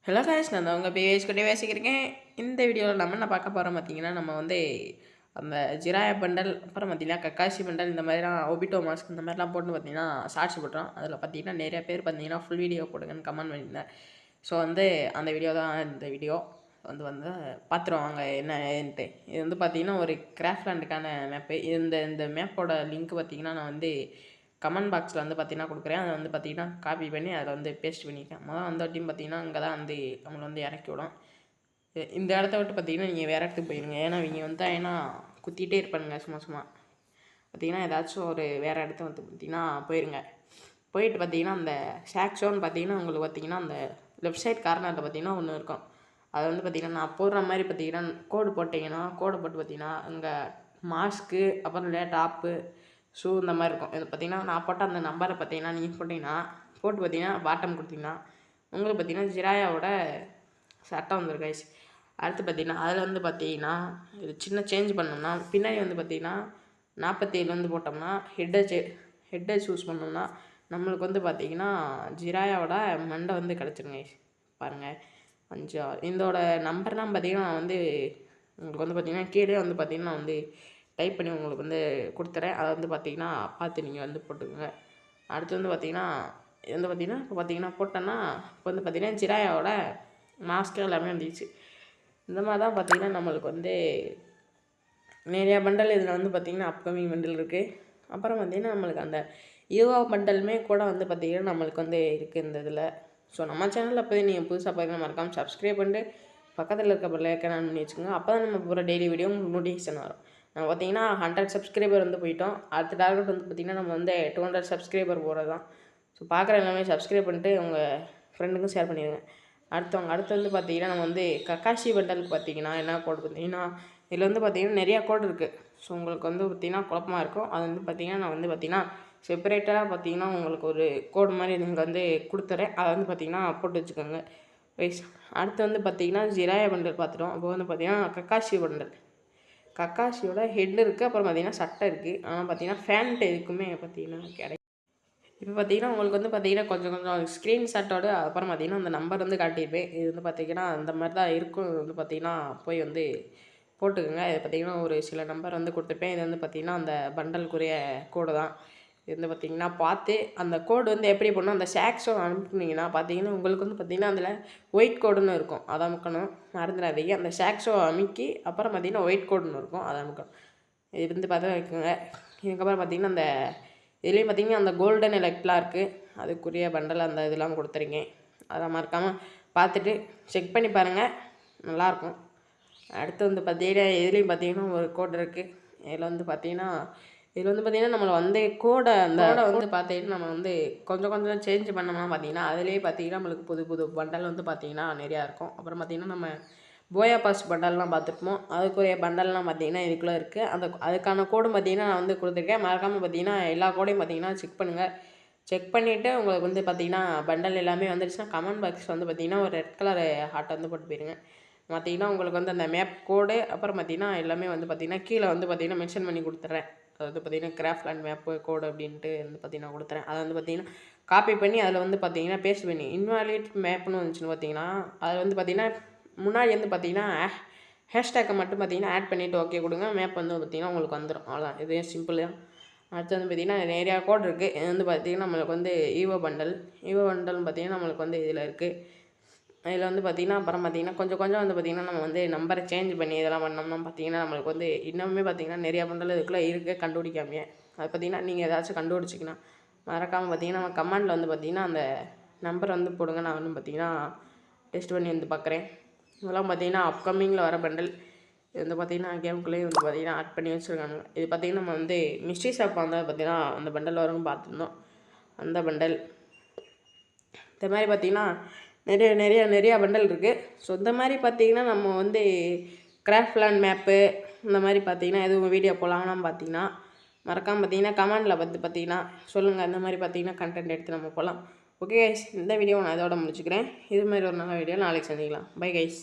Hello guys, நான் உங்கள் base கூட பேசிக்கிறேன். இந்த வீடியோவில் நம்ம என்ன பார்க்க போகிறோம் பார்த்தீங்கன்னா, நம்ம வந்து அந்த ஜிராயா பண்டல், அப்புறம் பார்த்தீங்கன்னா கக்காசி பண்டல், இந்த மாதிரிலாம் ஒபிட்டோ மாஸ்க் இந்த மாதிரிலாம் போட்டு பார்த்தீங்கன்னா ஷார்ட்ஸ் போட்டோம். அதில் பார்த்தீங்கன்னா நிறைய பேர் பார்த்தீங்கன்னா ஃபுல் வீடியோ போடுங்கன்னு கமெண்ட் பண்ணியிருந்தேன். ஸோ வந்து அந்த வீடியோ தான் இந்த வீடியோ வந்து பார்த்துருவாங்க என்னன்ட்டு. இது வந்து பார்த்தீங்கன்னா ஒரு கிராஃப்ட்லேண்டுக்கான மேப்பு. இந்த மேப்போட லிங்க் பார்த்தீங்கன்னா நான் வந்து கமெண்ட் பாக்ஸில் வந்து பார்த்தீங்கன்னா கொடுக்குறேன். அதை வந்து பார்த்தீங்கன்னா காப்பி பண்ணி அதில் வந்து பேஸ்ட் பண்ணியிருக்கேன். அந்த டீம் பார்த்தீங்கன்னா இங்கே தான் வந்து நம்மளை வந்து இறக்கி விடும். இந்த இடத்த விட்டு பார்த்தீங்கன்னா நீங்கள் வேறு இடத்துக்கு போயிருங்க. ஏன்னா இவங்க வந்து ஏன்னா குத்திகிட்டே இருப்பானுங்க சும்மா பார்த்தீங்கன்னா ஏதாச்சும் ஒரு வேறு இடத்த வந்து பார்த்தீங்கன்னா போயிருங்க. போயிட்டு பார்த்தீங்கன்னா அந்த ஷாக்ஸோன்னு பார்த்தீங்கன்னா உங்களுக்கு பார்த்தீங்கன்னா அந்த லெஃப்ட் சைட் கார்னரில் பார்த்தீங்கன்னா ஒன்று இருக்கும். அது வந்து பார்த்தீங்கன்னா நான் போடுற மாதிரி பார்த்தீங்கன்னா கோடு போட்டிங்கன்னா கோடை போட்டு பார்த்தீங்கன்னா அங்கே மாஸ்க்கு அப்புறம் டாப்பு ஷூ இந்த மாதிரி இருக்கும். இது பார்த்தீங்கன்னா நான் போட்ட அந்த நம்பரை பார்த்தீங்கன்னா நீங்கள் போட்டிங்கன்னா போட்டு பார்த்தீங்கன்னா பாட்டம் கொடுத்தீங்கன்னா உங்களுக்கு பார்த்தீங்கன்னா ஜிராயாவோட சட்டை வந்துடும் கைஸ். அடுத்து பார்த்தீங்கன்னா அதில் வந்து பார்த்தீங்கன்னா இது சின்ன சேஞ்ச் பண்ணோம்னா பின்னாடி வந்து பார்த்தீங்கன்னா 47 வந்து போட்டோம்னா ஹெட்டை சூஸ் பண்ணோம்னா நம்மளுக்கு வந்து பார்த்தீங்கன்னா ஜிராயாவோட மண்டை வந்து கிடச்சிருங்க கைஸ். பாருங்கள் 5 இதோட நம்பர்லாம் பார்த்தீங்கன்னா நான் வந்து உங்களுக்கு வந்து பார்த்தீங்கன்னா கீழே வந்து பார்த்தீங்கன்னா நான் வந்து டைப் பண்ணி உங்களுக்கு வந்து கொடுத்துறேன். அதை வந்து பார்த்தீங்கன்னா பார்த்து நீங்கள் வந்து போட்டுக்கோங்க. அடுத்து வந்து பார்த்தீங்கன்னா இது வந்து பார்த்தீங்கன்னா இப்போ பார்த்தீங்கன்னா போட்டோன்னா இப்போ வந்து பார்த்தீங்கன்னா ஜிராயாவோட மாஸ்க்கு எல்லாமே வந்துச்சு. இந்த மாதிரி தான் பார்த்தீங்கன்னா நம்மளுக்கு வந்து நிறையா பண்டல் இதில் வந்து பார்த்திங்கன்னா அப்கமிங் பண்டல் இருக்குது. அப்புறம் பார்த்திங்கன்னா நம்மளுக்கு அந்த ஈவா பண்டலுமே கூட வந்து பார்த்திங்கன்னா நம்மளுக்கு வந்து இருக்குது இந்த இதில். ஸோ நம்ம சேனலில் அப்போதே நீங்கள் புதுசாக பார்த்திங்கன்னா மறக்காமல் சப்ஸ்கிரைப் பண்ணிட்டு பக்கத்தில் இருக்க பெல் ஐக்கான் ஆன் பண்ணி வச்சுக்கோங்க. அப்போ தான் நம்ம போகிற டெய்லி வீடியோ உங்களுக்கு நோட்டிஃபிகேஷன் வரும். நம்ம பார்த்திங்கன்னா 100 சப்ஸ்கிரைபர் வந்து போயிட்டோம். அடுத்த டார்கெட் வந்து பார்த்திங்கன்னா நம்ம வந்து 200 சப்ஸ்கிரைபர் போகிறது தான். ஸோ பார்க்குற எல்லாமே சப்ஸ்கிரைப் பண்ணிட்டு உங்கள் ஃப்ரெண்டுக்கும் ஷேர் பண்ணிடுங்க. அடுத்து வந்து பார்த்திங்கன்னா நம்ம வந்து கக்காசி பண்டலுக்கு பார்த்திங்கன்னா என்ன கோடு பார்த்திங்கன்னா இதில் வந்து பார்த்திங்கன்னா நிறையா கோடு இருக்குது. ஸோ உங்களுக்கு வந்து பார்த்திங்கன்னா குழப்பமாக இருக்கும். அது வந்து பார்த்திங்கன்னா நான் வந்து பார்த்திங்கன்னா செப்பரேட்டாக பார்த்திங்கன்னா உங்களுக்கு ஒரு கோடு மாதிரி நீங்கள் வந்து கொடுத்துறேன். அதை வந்து பார்த்திங்கன்னா போட்டு வச்சுக்கோங்க ரைஸ். அடுத்து வந்து பார்த்திங்கன்னா ஜிராயா பண்டல் பார்த்துட்டோம். அப்போ வந்து பார்த்திங்கன்னா கக்காசி பண்டல், கக்காசியோட ஹெட் இருக்குது, அப்புறம் பார்த்திங்கன்னா சட்டை இருக்குது. ஆனால் பார்த்திங்கன்னா ஃபேண்ட் எதுக்குமே பார்த்திங்கன்னா கிடையாது. இப்போ பார்த்தீங்கன்னா உங்களுக்கு வந்து பார்த்தீங்கன்னா கொஞ்சம் ஸ்க்ரீன்ஷாட்டோட அப்புறம் பார்த்தீங்கன்னா அந்த நம்பர் வந்து காட்டியிருப்பேன். இது வந்து பார்த்தீங்கன்னா அந்த மாதிரி தான் இருக்கும். இது வந்து பார்த்தீங்கன்னா போய் வந்து போட்டுக்கோங்க. இது பார்த்தீங்கன்னா ஒரு சில நம்பர் வந்து கொடுத்துருப்பேன். இது வந்து பார்த்தீங்கன்னா அந்த பண்டலுக்குரிய கோடு தான். இது வந்து பார்த்தீங்கன்னா பார்த்து அந்த கோடு வந்து எப்படி போடணும், அந்த ஷாக்ஸோ அனுப்புனீங்கன்னா பார்த்தீங்கன்னா உங்களுக்கு வந்து பார்த்தீங்கன்னா அதில் ஒயிட் கோடுன்னு இருக்கும். அதை அமுக்கணும், மறந்துடாதீங்க. அந்த ஷாக்ஸோ அமுக்கி அப்புறம் பார்த்தீங்கன்னா ஒயிட் கோடுன்னு இருக்கும், அதை அமுக்கணும். இது வந்து பார்த்து வைக்குங்க. இதுக்கப்புறம் பார்த்தீங்கன்னா அந்த இதுலேயும் பார்த்திங்கன்னா அந்த கோல்டன் எலக்ட்லாம் இருக்குது. அதுக்குரிய பண்டல் அந்த இதெல்லாம் கொடுத்துருங்க. அதை மறக்காமல் பார்த்துட்டு செக் பண்ணி பாருங்கள், நல்லாயிருக்கும். அடுத்து வந்து பார்த்திங்கன்னா இதுலேயும் பார்த்திங்கன்னா ஒரு கோடு இருக்குது. இதில் வந்து பார்த்திங்கன்னா நம்மளை வந்து கோடை வந்து பார்த்திங்கன்னா நம்ம வந்து கொஞ்சம் சேஞ்ச் பண்ணோம்னா பார்த்திங்கன்னா அதிலே பார்த்திங்கன்னா நம்மளுக்கு புது பண்டல் வந்து பார்த்திங்கன்னா நிறையா இருக்கும். அப்புறம் பார்த்திங்கன்னா நம்ம போயா பாஸ் பண்டல்லாம் பார்த்துருப்போம். அதுக்குரிய பண்டல்லாம் பார்த்திங்கன்னா இதுக்குள்ளே இருக்குது. அதுக்கான கோடும் பார்த்திங்கன்னா நான் வந்து கொடுத்துருக்கேன். மறக்காமல் பார்த்திங்கன்னா எல்லா கோடையும் பார்த்திங்கன்னா செக் பண்ணுங்கள். செக் பண்ணிவிட்டு உங்களுக்கு வந்து பார்த்திங்கன்னா பண்டல் எல்லாமே வந்துடுச்சுன்னா கமெண்ட் பாக்ஸ் வந்து பார்த்திங்கன்னா ஒரு ரெட் கலர் ஹார்ட் வந்து போட்டு போயிருங்க. பார்த்திங்கன்னா உங்களுக்கு வந்து அந்த மேப் கோடு அப்புறம் பார்த்திங்கன்னா எல்லாமே வந்து பார்த்திங்கன்னா கீழே வந்து பார்த்திங்கன்னா மென்ஷன் பண்ணி கொடுத்துட்றேன். அது வந்து பார்த்திங்கன்னா கிராஃப்ட்லேண்ட் மேப்பு கோடு அப்படின்ட்டு வந்து பார்த்திங்கன்னா கொடுத்துறேன். அதை வந்து பார்த்திங்கன்னா காப்பி பண்ணி அதில் வந்து பார்த்திங்கன்னா பேஸ்ட் பண்ணி இன்வாலிட் மேப்னு வந்துச்சுன்னு பார்த்திங்கன்னா அதில் வந்து பார்த்திங்கன்னா முன்னாடி வந்து பார்த்திங்கன்னா ஹேஷ்டேக்கை மட்டும் பார்த்திங்கன்னா ஆட் பண்ணிவிட்டு ஓகே கொடுங்க. மேப் வந்து பார்த்திங்கன்னா உங்களுக்கு வந்துடும். அவ்வளோதான், இதே சிம்பிள் தான். அடுத்து வந்து பார்த்திங்கன்னா நிறையா கோட் இருக்குது. இது வந்து பார்த்திங்கன்னா நம்மளுக்கு வந்து ஈவோ பண்டல்னு பார்த்திங்கன்னா நம்மளுக்கு வந்து இதில் இருக்குது. இதில் வந்து பார்த்திங்கன்னா அப்புறம் பார்த்திங்கன்னா கொஞ்சம் வந்து பார்த்திங்கன்னா நம்ம வந்து நம்பரை சேஞ்ச் பண்ணி இதெல்லாம் பண்ணோம்னா பார்த்திங்கன்னா நம்மளுக்கு வந்து இன்னுமே பார்த்திங்கன்னா நிறையா பண்டல் இதுக்குள்ளே இருக்குது கண்டுபிடிக்காமையே. அதை பார்த்திங்கன்னா நீங்கள் ஏதாச்சும் கண்டுபிடிச்சிங்கன்னா மறக்காமல் பார்த்திங்கன்னா நம்ம கமெண்டில் வந்து பார்த்திங்கன்னா அந்த நம்பர் வந்து போடுங்க. நான் வந்து பார்த்திங்கன்னா டெஸ்ட் பண்ணி வந்து பார்க்குறேன். இதெல்லாம் பார்த்திங்கன்னா அப்கமிங்கில் வர பண்டல். இது வந்து பார்த்திங்கன்னா கேமுக்குள்ளேயே வந்து பார்த்திங்கன்னா ஆட் பண்ணி வச்சுருக்காங்க. இது பார்த்திங்கன்னா நம்ம வந்து மிஸ்ட்ரி ஷாப் வந்தால் பார்த்திங்கன்னா அந்த பண்டல் வரும்னு பார்த்துருந்தோம். அந்த பண்டல் இந்த மாதிரி பார்த்திங்கன்னா நிறையா பண்டல் இருக்குது. ஸோ இந்த மாதிரி பார்த்திங்கன்னா நம்ம வந்து கிராஃப்ட்லேண்ட் மேப்பு இந்த மாதிரி பார்த்திங்கன்னா எதுவும் வீடியோ போடலாம்னா பார்த்திங்கன்னா மறக்காமல் பார்த்திங்கன்னா கமெண்டில் பார்த்திங்கன்னா சொல்லுங்கள். இந்த மாதிரி பார்த்திங்கன்னா கண்டென்ட் எடுத்து நம்ம போகலாம். ஓகே கைஸ், இந்த வீடியோ நான் இதோட முடிச்சுக்கிறேன். இது மாதிரி ஒரு நல்ல வீடியோ நாளைக்கு சந்திக்கலாம். Bye guys.